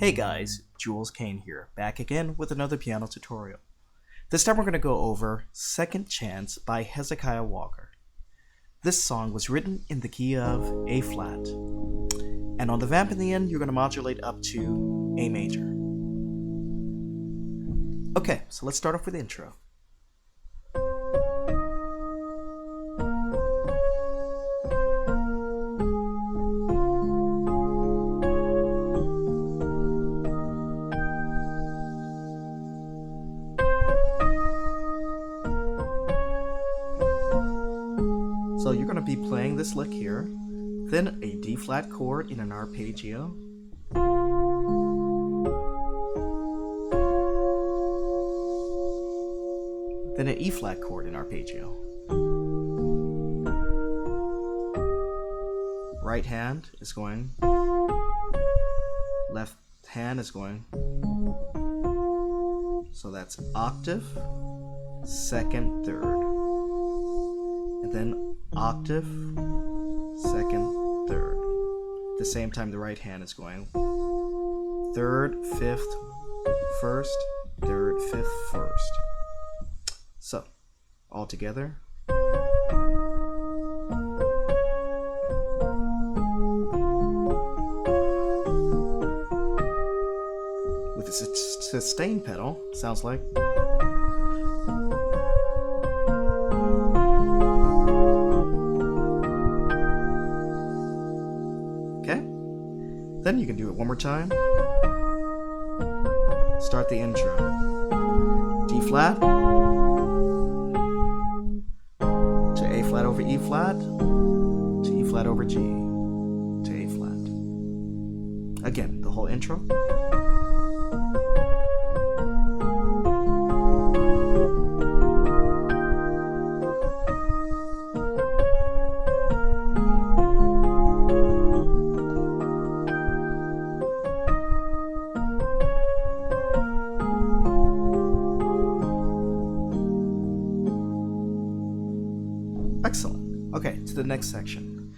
Hey guys, Jules Kane here, back again with another piano tutorial. This time we're going to go over Second Chance by Hezekiah Walker. This song was written in the key of A flat, and on the vamp in the end you're going to modulate up to A major. Okay, so let's start off with the intro. So you're going to be playing this lick here, then a D flat chord in an arpeggio, then an E flat chord in arpeggio. Right hand is going, left hand is going, so that's octave, second, third, and then octave, second, third. At the same time the right hand is going third, fifth, first, third, fifth, first. So, all together. With the sustain pedal, sounds like. Then you can do it one more time. Start the intro. D flat to A flat over E flat to E flat over G to A flat. Again, the whole intro. Excellent. Okay, to the next section.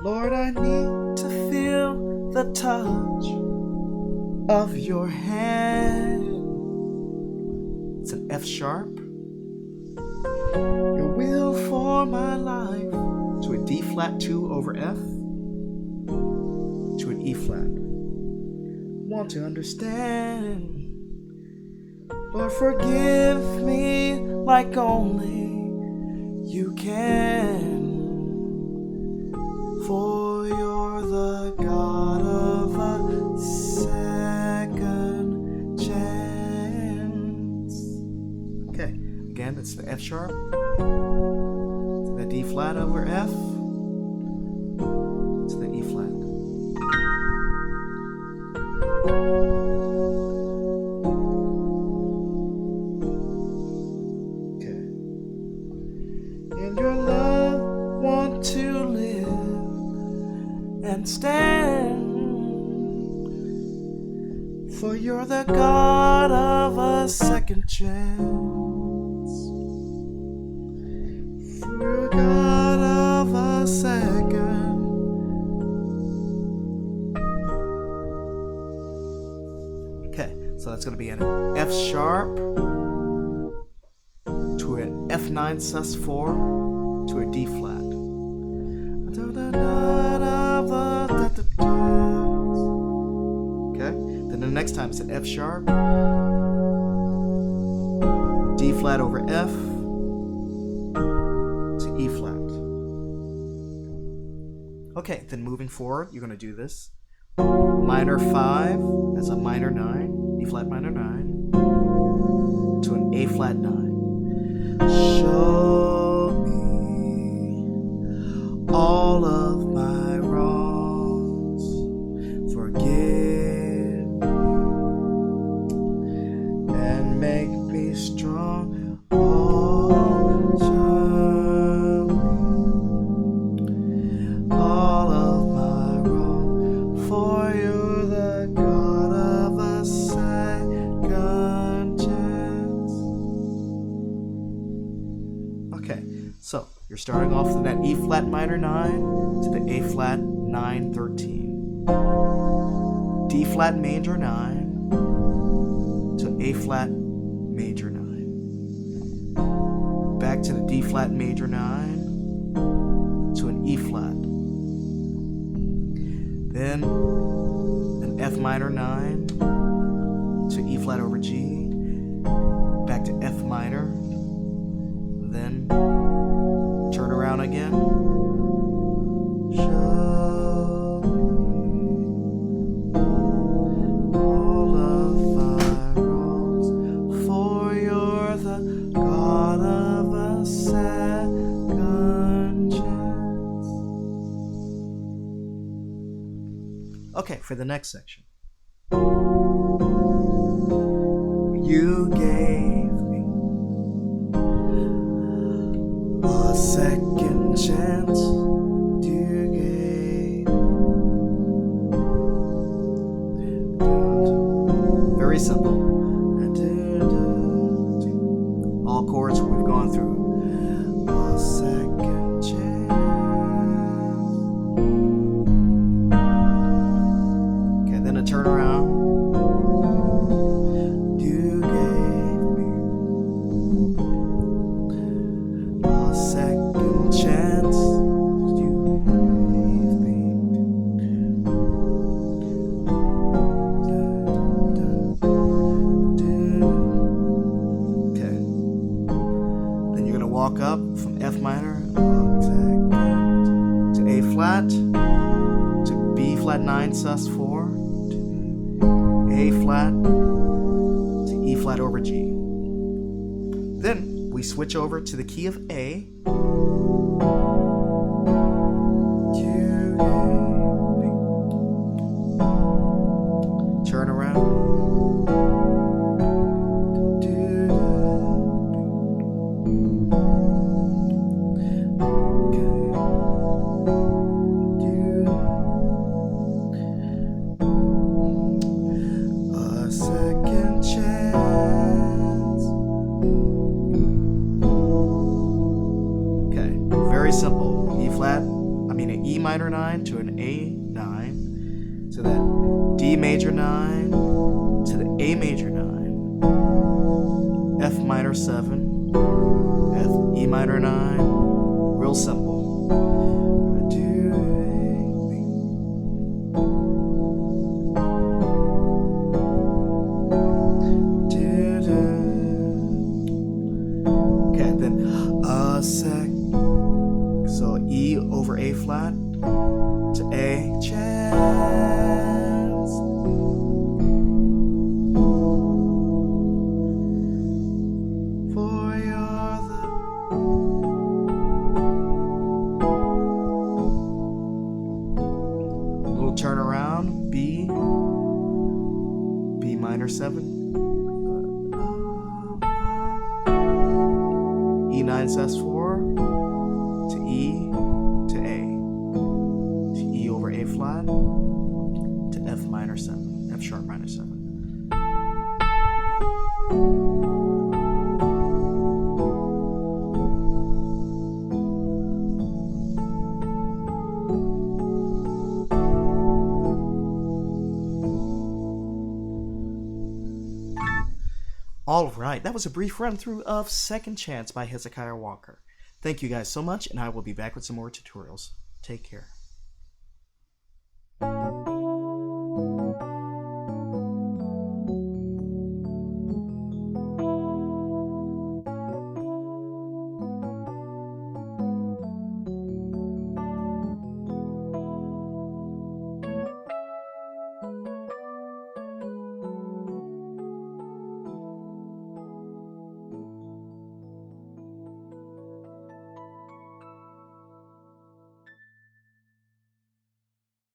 Lord, I need to feel the touch of your hand. It's an F sharp. Your will for my life to a D flat 2 over F to an E flat. Want to understand. Lord, forgive me like only you can, for you're the God of a second chance. Okay, again, it's the F sharp, to the D flat over F, to the E flat. Your love want to live and stand, for you're the God of a second chance, for you're God of a second. Okay, so that's going to be an F sharp to an F9 sus4 to a D flat. Okay, then the next time it's an F sharp, D flat over F to E flat. Okay, then moving forward, you're going to do this. Minor 5 as a minor 9, E flat minor 9 to an A flat 9. Show me all of my wrongs, forgive me, and make me strong. Oh, show me all of my wrongs, for you're the God of a second chance. Okay, so you're starting off with that E flat minor 9 to the A flat 9 13. D flat major 9 to A flat major 9. Back to the D flat major 9 to an E flat. Then an F minor 9 to E flat over G. Back to F minor. Then turn around again. Show me all of my wrongs, for you're the God of a second chance. Okay, for the next section. You gave me a second chance. You gave very simple. All chords we've gone through. A second chance. Okay, then a turnaround. Walk up from F minor to A flat to B flat 9 sus4 to A flat to E flat over G. Then we switch over to the key of A. Turn around. Simple. An E minor 9 to an A 9 to that D major 9 to the A major 9, F minor 7, F E minor 9, real simple. Okay, then so E over A flat to A chance. For you're the little turnaround. B minor 7, E9 sus4 to E to A to E over A flat to F minor 7, F sharp minor 7. All right, that was a brief run through of Second Chance by Hezekiah Walker. Thank you guys so much, and I will be back with some more tutorials. Take care.